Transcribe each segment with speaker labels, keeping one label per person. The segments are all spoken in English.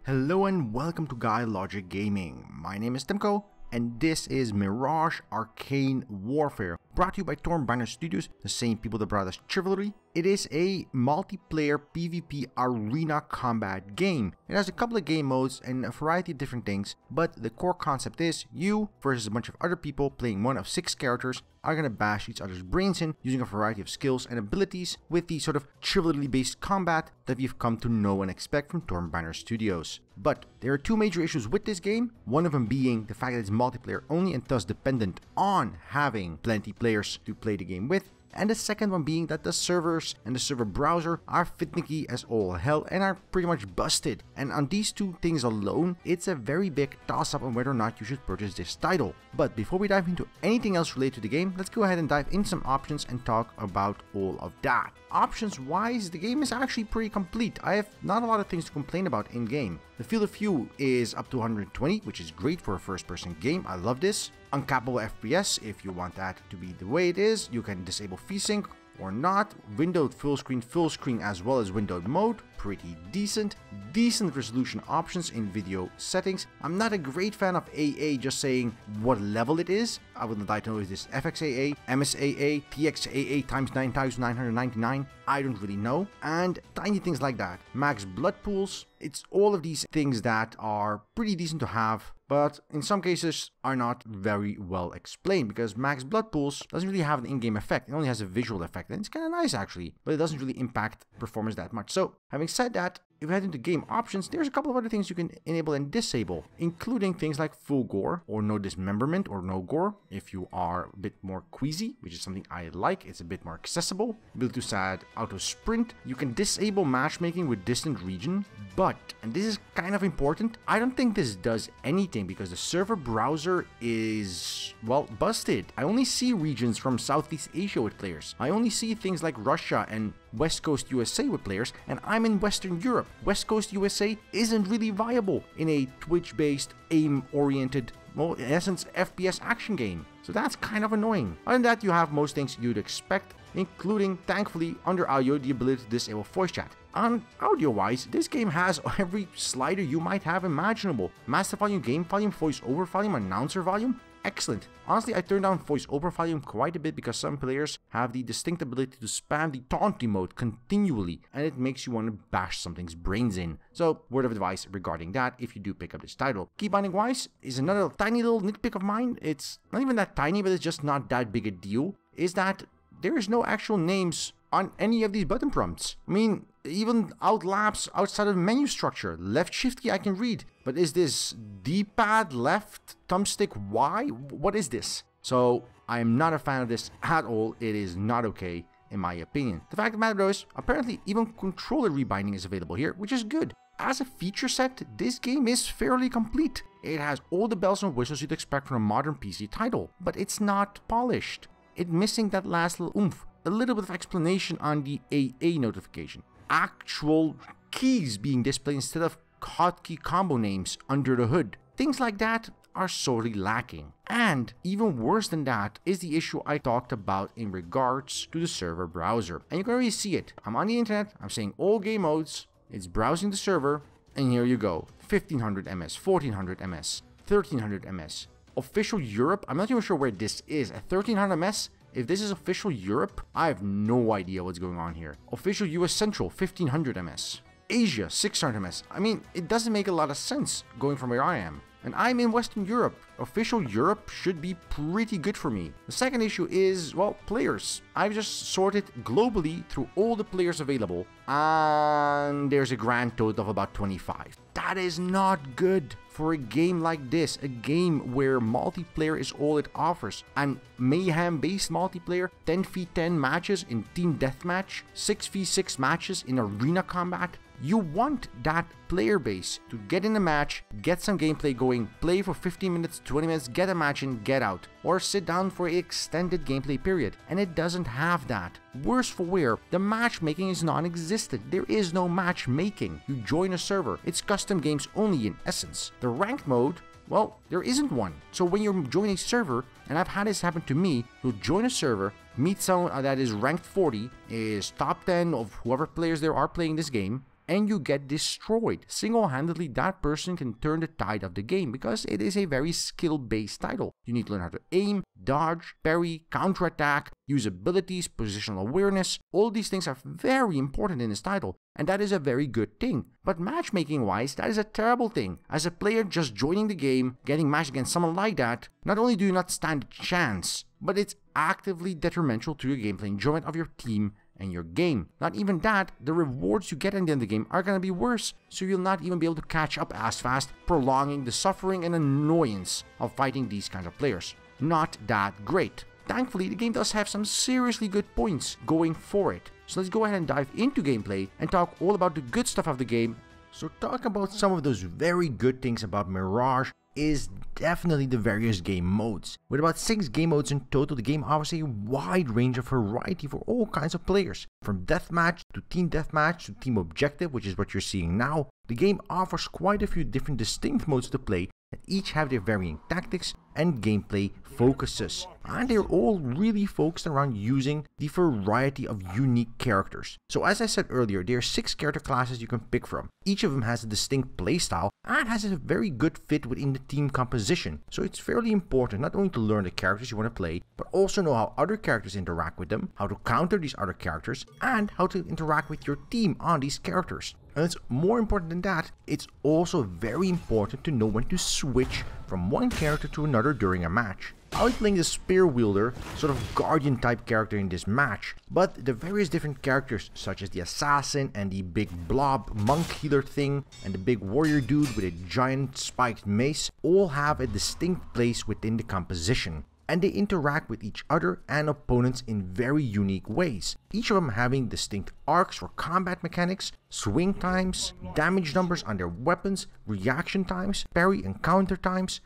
Speaker 1: Hello and welcome to GuyLogicGaming. My name is Timko, and this is Mirage Arcane Warfare, brought to you by Banner Studios, the same people that brought us Chivalry. It is a multiplayer PvP arena combat game. It has a couple of game modes and a variety of different things, but the core concept is you versus a bunch of other people playing one of 6 characters are gonna bash each other's brains in using a variety of skills and abilities with the sort of chivalry-based combat that we've come to know and expect from Banner Studios. But there are 2 major issues with this game, one of them being the fact that it's multiplayer only and thus dependent on having plenty players to play the game with, and the second one being that the servers and the server browser are finicky as all hell and are pretty much busted. And on these 2 things alone, it's a very big toss-up on whether or not you should purchase this title. But before we dive into anything else related to the game, let's go ahead and dive into some options and talk about all of that. Options wise, the game is actually pretty complete. I have not a lot of things to complain about in game. The field of view is up to 120, which is great for a first-person game. I love this. Uncappable FPS, if you want that to be the way it is. You can disable VSync or not. Windowed full screen as well as windowed mode, pretty decent. Decent resolution options in video settings. I'm not a great fan of AA just saying what level it is. I would like to know, is this FXAA, MSAA, TXAA times 9999? I don't really know. And tiny things like that. Max blood pools. It's all of these things that are pretty decent to have, but in some cases are not very well explained, because max blood pools doesn't really have an in-game effect. It only has a visual effect, and it's kind of nice actually, but it doesn't really impact performance that much. So having said that, if we head into game options, there's a couple of other things you can enable and disable, including things like full gore or no dismemberment or no gore if you are a bit more queasy, which is something I like. It's a bit more accessible. Ability to add auto sprint. You can disable matchmaking with distant region, but, and this is kind of important, I don't think this does anything because the server browser is, well, busted. I only see regions from Southeast Asia with players. I only see things like Russia and West Coast USA with players, and I'm in Western Europe. West Coast USA isn't really viable in a Twitch-based, aim-oriented, well, in essence, FPS action game. So that's kind of annoying. Other than that, you have most things you'd expect, including, thankfully, under audio, the ability to disable voice chat. On audio-wise, this game has every slider you might have imaginable. Master volume, game volume, voice-over volume, announcer volume. Excellent. Honestly, I turned down voice-over volume quite a bit because some players have the distinct ability to spam the taunt emote continually, and it makes you want to bash something's brains in. So, word of advice regarding that if you do pick up this title. Key binding-wise is another tiny little nitpick of mine. It's not even that tiny, but it's just not that big a deal. Is that there is no actual names on any of these button prompts. I mean, even outlaps outside of menu structure. Left shift key I can read, but is this D-pad left thumbstick Y? What is this? So I am not a fan of this at all. It is not okay in my opinion. The fact of the matter though is, apparently even controller rebinding is available here, which is good. As a feature set, this game is fairly complete. It has all the bells and whistles you'd expect from a modern PC title, but it's not polished. It's missing that last little oomph. A little bit of explanation on the AA notification. Actual keys being displayed instead of hotkey combo names under the hood. Things like that are sorely lacking. And even worse than that is the issue I talked about in regards to the server browser. And you can already see it. I'm on the internet, I'm saying all game modes, it's browsing the server, and here you go. 1500 ms, 1400 ms, 1300 ms. Official Europe, I'm not even sure where this is. At 1300 ms, if this is official Europe, I have no idea what's going on here. Official US Central, 1500 ms. Asia, 600 ms. I mean, it doesn't make a lot of sense going from where I am. And I'm in Western Europe. Official Europe should be pretty good for me. The second issue is, well, players. I've just sorted globally through all the players available, and there's a grand total of about 25. That is not good for a game like this, a game where multiplayer is all it offers. And mayhem-based multiplayer, 10v10 matches in team deathmatch, 6v6 matches in arena combat. You want that player base to get in a match, get some gameplay going, play for 15 minutes, 20 minutes, get a match in, get out, or sit down for an extended gameplay period, and it doesn't have that. Worse for wear, the matchmaking is non-existent. There is no matchmaking. You join a server, it's custom games only in essence. The ranked mode, well, there isn't one. So when you're joining a server, and I've had this happen to me, you'll join a server, meet someone that is ranked 40, is top 10 of whoever players there are playing this game, and you get destroyed. Single-handedly, that person can turn the tide of the game because it is a very skill-based title. You need to learn how to aim, dodge, parry, counterattack, use abilities, positional awareness. All these things are very important in this title, and that is a very good thing. But matchmaking-wise, that is a terrible thing. As a player just joining the game, getting matched against someone like that, not only do you not stand a chance, but it's actively detrimental to your gameplay enjoyment of your team and your game. Not even that, the rewards you get at the end of the game are going to be worse, so you'll not even be able to catch up as fast, prolonging the suffering and annoyance of fighting these kinds of players. Not that great. Thankfully, the game does have some seriously good points going for it. So let's go ahead and dive into gameplay and talk all about the good stuff of the game. So talk about some of those very good things about Mirage is definitely the various game modes. With about 6 game modes in total, the game offers a wide range of variety for all kinds of players. From deathmatch to team deathmatch to team objective, which is what you're seeing now, the game offers quite a few different distinct modes to play that each have their varying tactics and gameplay focuses. And they're all really focused around using the variety of unique characters. So as I said earlier, there are 6 character classes you can pick from. Each of them has a distinct playstyle and has a very good fit within the team composition. So it's fairly important not only to learn the characters you want to play, but also know how other characters interact with them, how to counter these other characters, and how to interact with your team on these characters. And it's more important than that, it's also very important to know when to switch from one character to another during a match. I'll be playing the spear wielder, sort of guardian type character in this match, but the various different characters such as the assassin and the big blob monk healer thing and the big warrior dude with a giant spiked mace all have a distinct place within the composition. And they interact with each other and opponents in very unique ways, each of them having distinct arcs for combat mechanics, swing times, damage numbers on their weapons, reaction times, parry and counter times.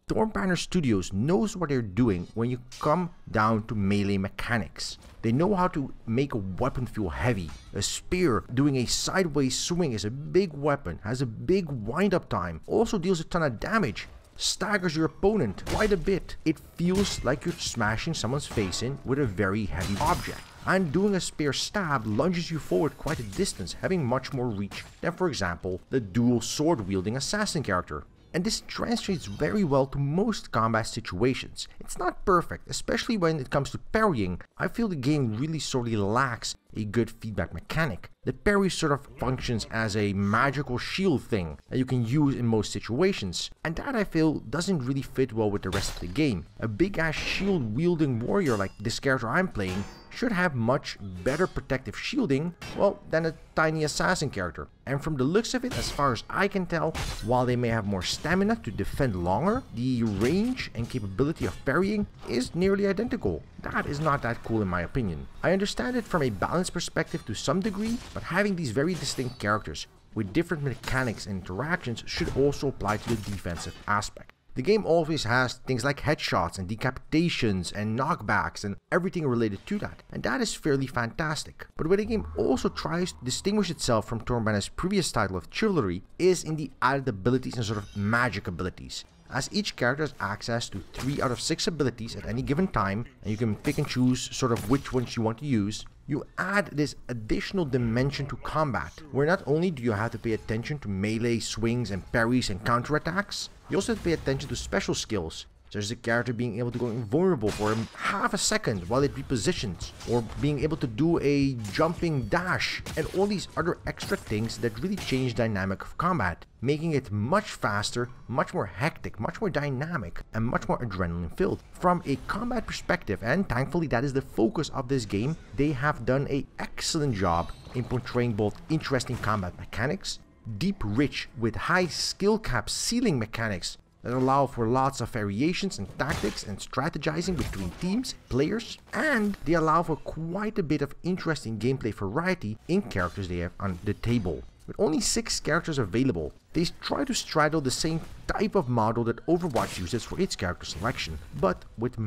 Speaker 1: Stormbanner Studios knows what they're doing when you come down to melee mechanics. They know how to make a weapon feel heavy. A spear doing a sideways swing is a big weapon, has a big wind-up time, also deals a ton of damage, staggers your opponent quite a bit. It feels like you're smashing someone's face in with a very heavy object. And doing a spear stab lunges you forward quite a distance, having much more reach than, for example, the dual sword wielding assassin character. And this translates very well to most combat situations. It's not perfect, especially when it comes to parrying. I feel the game really sorely lacks a good feedback mechanic. The parry sort of functions as a magical shield thing that you can use in most situations, and that I feel doesn't really fit well with the rest of the game. A big ass shield wielding warrior like this character I'm playing should have much better protective shielding, well, than a tiny assassin character. And from the looks of it, as far as I can tell, while they may have more stamina to defend longer, the range and capability of parrying is nearly identical. That is not that cool in my opinion. I understand it from a balance perspective to some degree, but having these very distinct characters with different mechanics and interactions should also apply to the defensive aspect. The game always has things like headshots and decapitations and knockbacks and everything related to that, and that is fairly fantastic. But where the game also tries to distinguish itself from Stormbanner's previous title of Chivalry is in the added abilities and sort of magic abilities. As each character has access to 3 out of 6 abilities at any given time, and you can pick and choose sort of which ones you want to use, you add this additional dimension to combat, where not only do you have to pay attention to melee swings and parries and counterattacks, you also have to pay attention to special skills, such as the character being able to go invulnerable for half a second while it repositions, or being able to do a jumping dash, and all these other extra things that really change the dynamic of combat, making it much faster, much more hectic, much more dynamic, and much more adrenaline filled. From a combat perspective, and thankfully that is the focus of this game, they have done an excellent job in portraying both interesting combat mechanics, deep rich with high skill cap ceiling mechanics that allow for lots of variations and tactics and strategizing between teams, players, and they allow for quite a bit of interesting gameplay variety in characters they have on the table. With only 6 characters available, they try to straddle the same type of model that Overwatch uses for its character selection, but with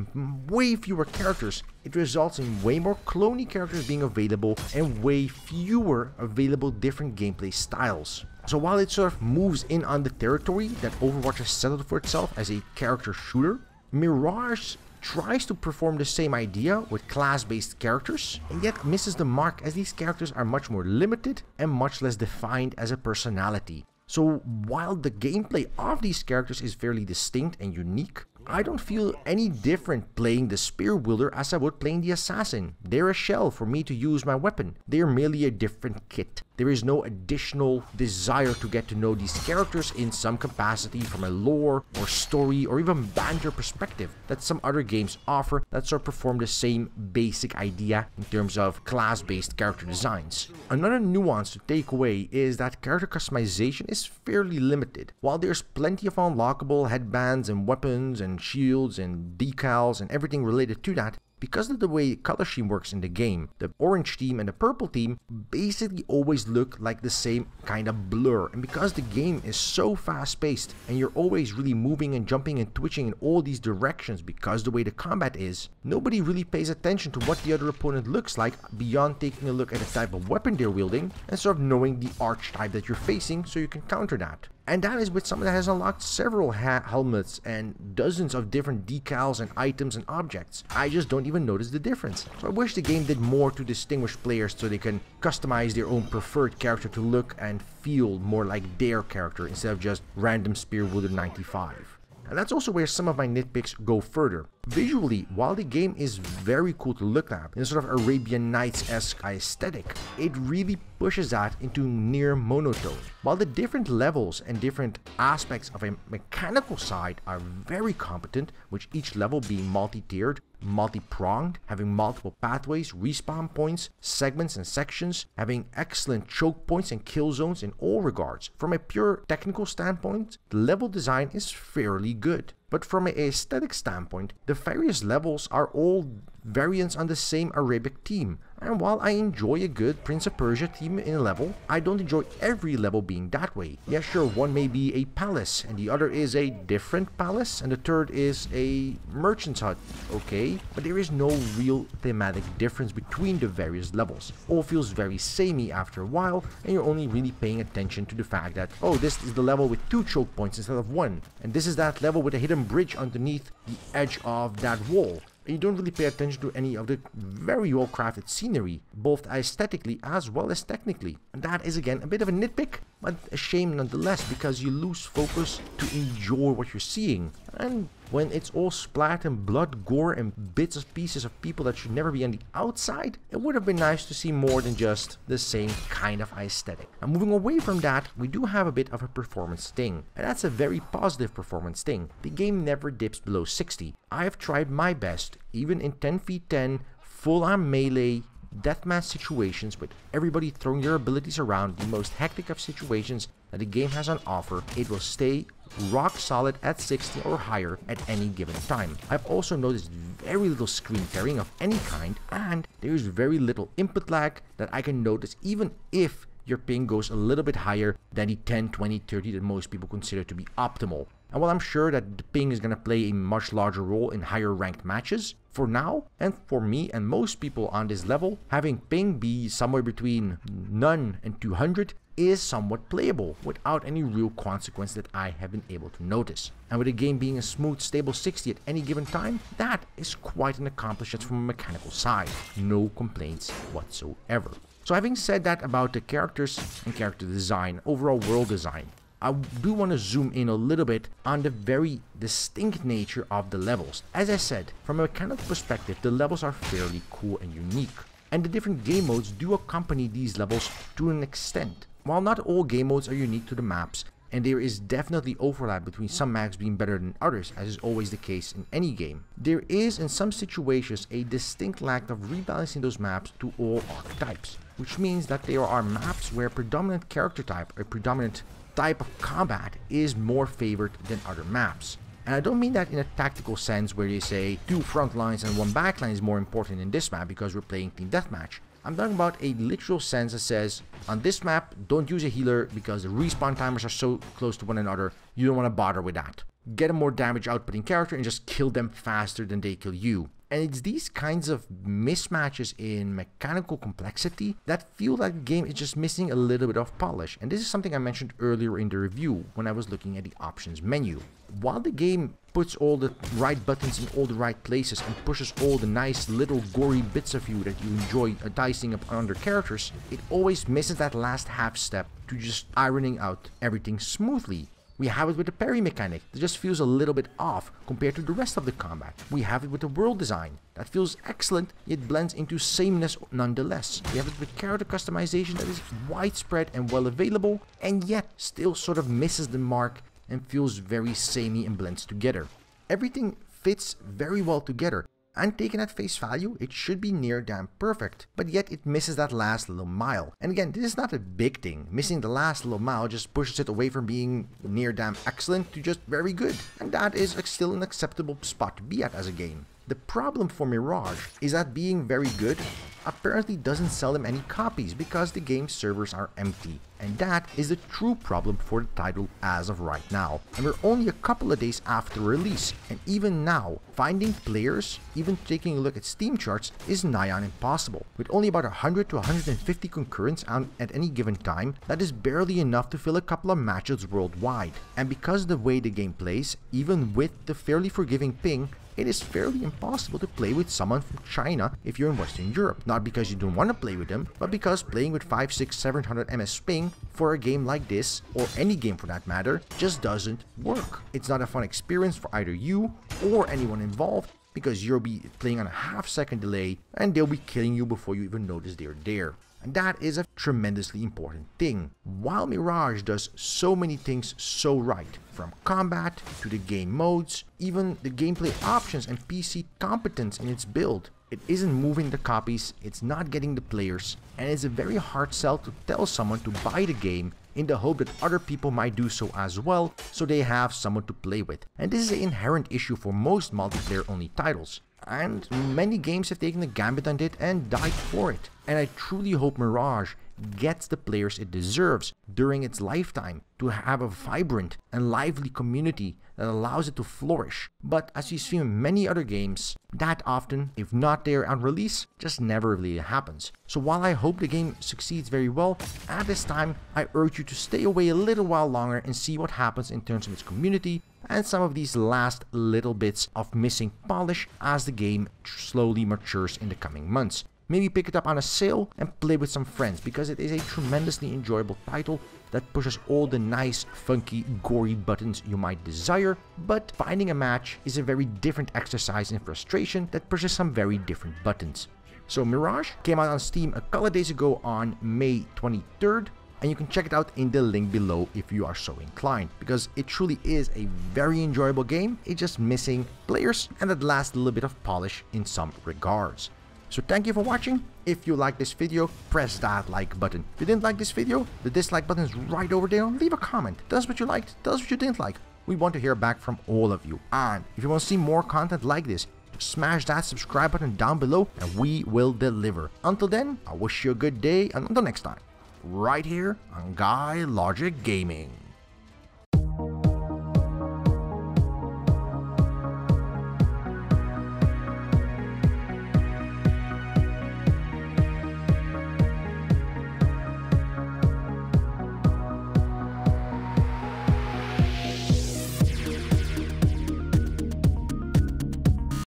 Speaker 1: way fewer characters, it results in way more cloney characters being available and way fewer available different gameplay styles. So while it sort of moves in on the territory that Overwatch has settled for itself as a character shooter, Mirage tries to perform the same idea with class-based characters, and yet misses the mark as these characters are much more limited and much less defined as a personality. So while the gameplay of these characters is fairly distinct and unique, I don't feel any different playing the spear wielder as I would playing the assassin. They're a shell for me to use my weapon. They're merely a different kit. There is no additional desire to get to know these characters in some capacity from a lore or story or even banter perspective that some other games offer that sort of perform the same basic idea in terms of class-based character designs. Another nuance to take away is that character customization is fairly limited. While there's plenty of unlockable headbands and weapons and shields and decals and everything related to that, because of the way color scheme works in the game, the orange team and the purple team basically always look like the same kind of blur. And because the game is so fast paced and you're always really moving and jumping and twitching in all these directions because the way the combat is, nobody really pays attention to what the other opponent looks like beyond taking a look at the type of weapon they're wielding and sort of knowing the archetype that you're facing so you can counter that. And that is with someone that has unlocked several helmets and dozens of different decals and items and objects. I just don't even notice the difference. So I wish the game did more to distinguish players so they can customize their own preferred character to look and feel more like their character instead of just random spear wielder 95. And that's also where some of my nitpicks go further. Visually, while the game is very cool to look at, in a sort of Arabian Nights-esque aesthetic, it really pushes that into near monotone. While the different levels and different aspects of a mechanical side are very competent, with each level being multi-tiered, multi-pronged, having multiple pathways, respawn points, segments and sections, having excellent choke points and kill zones in all regards. From a pure technical standpoint, the level design is fairly good. But from an aesthetic standpoint, the various levels are all variants on the same Arabic theme. And while I enjoy a good Prince of Persia theme in a level, I don't enjoy every level being that way. Yeah, sure, one may be a palace, and the other is a different palace, and the third is a merchant's hut. Okay, but there is no real thematic difference between the various levels. All feels very samey after a while, and you're only really paying attention to the fact that, oh, this is the level with 2 choke points instead of 1, and this is that level with a hidden bridge underneath the edge of that wall. And you don't really pay attention to any of the very well crafted scenery, both aesthetically as well as technically. And that is again a bit of a nitpick, but a shame nonetheless, because you lose focus to enjoy what you're seeing. And when it's all splat and blood, gore and bits of pieces of people that should never be on the outside, it would have been nice to see more than just the same kind of aesthetic. And moving away from that, we do have a bit of a performance sting, and that's a very positive performance sting. The game never dips below 60. I have tried my best, even in 10v10, full-on melee, deathmatch situations with everybody throwing their abilities around, the most hectic of situations that the game has on offer, it will stay rock solid at 60 or higher at any given time. I've also noticed very little screen tearing of any kind, and there is very little input lag that I can notice even if your ping goes a little bit higher than the 10, 20, 30 that most people consider to be optimal. And while I'm sure that the ping is going to play a much larger role in higher ranked matches, for now, and for me and most people on this level, having ping be somewhere between none and 200 is somewhat playable without any real consequence that I have been able to notice. And with the game being a smooth, stable 60 at any given time, that is quite an accomplishment from a mechanical side. No complaints whatsoever. So having said that about the characters and character design, overall world design, I do want to zoom in a little bit on the very distinct nature of the levels. As I said, from a mechanical perspective, the levels are fairly cool and unique. And the different game modes do accompany these levels to an extent. While not all game modes are unique to the maps, and there is definitely overlap between some maps being better than others, as is always the case in any game, there is in some situations a distinct lack of rebalancing those maps to all archetypes, which means that there are maps where a predominant character type or predominant type of combat is more favored than other maps. And I don't mean that in a tactical sense where you say 2 front lines and 1 back line is more important in this map because we're playing team deathmatch. I'm talking about a literal sense that says, on this map, don't use a healer because the respawn timers are so close to one another, you don't want to bother with that. Get a more damage outputting character and just kill them faster than they kill you. And it's these kinds of mismatches in mechanical complexity that feel like the game is just missing a little bit of polish. And this is something I mentioned earlier in the review when I was looking at the options menu. While the game puts all the right buttons in all the right places and pushes all the nice little gory bits of you that you enjoy dicing up under characters, it always misses that last half step to just ironing out everything smoothly. We have it with the parry mechanic that just feels a little bit off compared to the rest of the combat. We have it with the world design that feels excellent yet blends into sameness nonetheless. We have it with character customization that is widespread and well available and yet still sort of misses the mark and feels very samey and blends together. Everything fits very well together. And taken at face value, it should be near damn perfect, but yet it misses that last little mile. And again, this is not a big thing. Missing the last little mile just pushes it away from being near damn excellent to just very good. And that is still an acceptable spot to be at as a game. The problem for Mirage is that being very good apparently doesn't sell them any copies because the game's servers are empty. And that is the true problem for the title as of right now. And we're only a couple of days after release, and even now, finding players, even taking a look at Steam charts, is nigh on impossible. With only about 100 to 150 concurrents at any given time, that is barely enough to fill a couple of matches worldwide. And because of the way the game plays, even with the fairly forgiving ping, it is fairly impossible to play with someone from China if you're in Western Europe. Not because you don't want to play with them, but because playing with 500, 600, 700 ms ping for a game like this, or any game for that matter, just doesn't work. It's not a fun experience for either you or anyone involved, because you'll be playing on a half-second delay and they'll be killing you before you even notice they're there. And that is a tremendously important thing. While Mirage does so many things so right, from combat to the game modes, even the gameplay options and PC competence in its build, it isn't moving the copies, it's not getting the players, and it's a very hard sell to tell someone to buy the game in the hope that other people might do so as well, so they have someone to play with. And this is an inherent issue for most multiplayer-only titles. And many games have taken a gambit on it and died for it. And I truly hope Mirage gets the players it deserves during its lifetime to have a vibrant and lively community that allows it to flourish. But as you see in many other games, that often, if not there on release, just never really happens. So while I hope the game succeeds very well, at this time I urge you to stay away a little while longer and see what happens in terms of its community and some of these last little bits of missing polish as the game slowly matures in the coming months. Maybe pick it up on a sale and play with some friends, because it is a tremendously enjoyable title that pushes all the nice, funky, gory buttons you might desire, but finding a match is a very different exercise in frustration that pushes some very different buttons. So Mirage came out on Steam a couple of days ago on May 23rd, and you can check it out in the link below if you are so inclined, because it truly is a very enjoyable game. It's just missing players and that last little bit of polish in some regards. So thank you for watching. If you liked this video, press that like button. If you didn't like this video, the dislike button is right over there. Leave a comment. Tell us what you liked, tell us what you didn't like. We want to hear back from all of you. And if you want to see more content like this, just smash that subscribe button down below and we will deliver. Until then, I wish you a good day, and until next time, right here on GuyLogicGaming.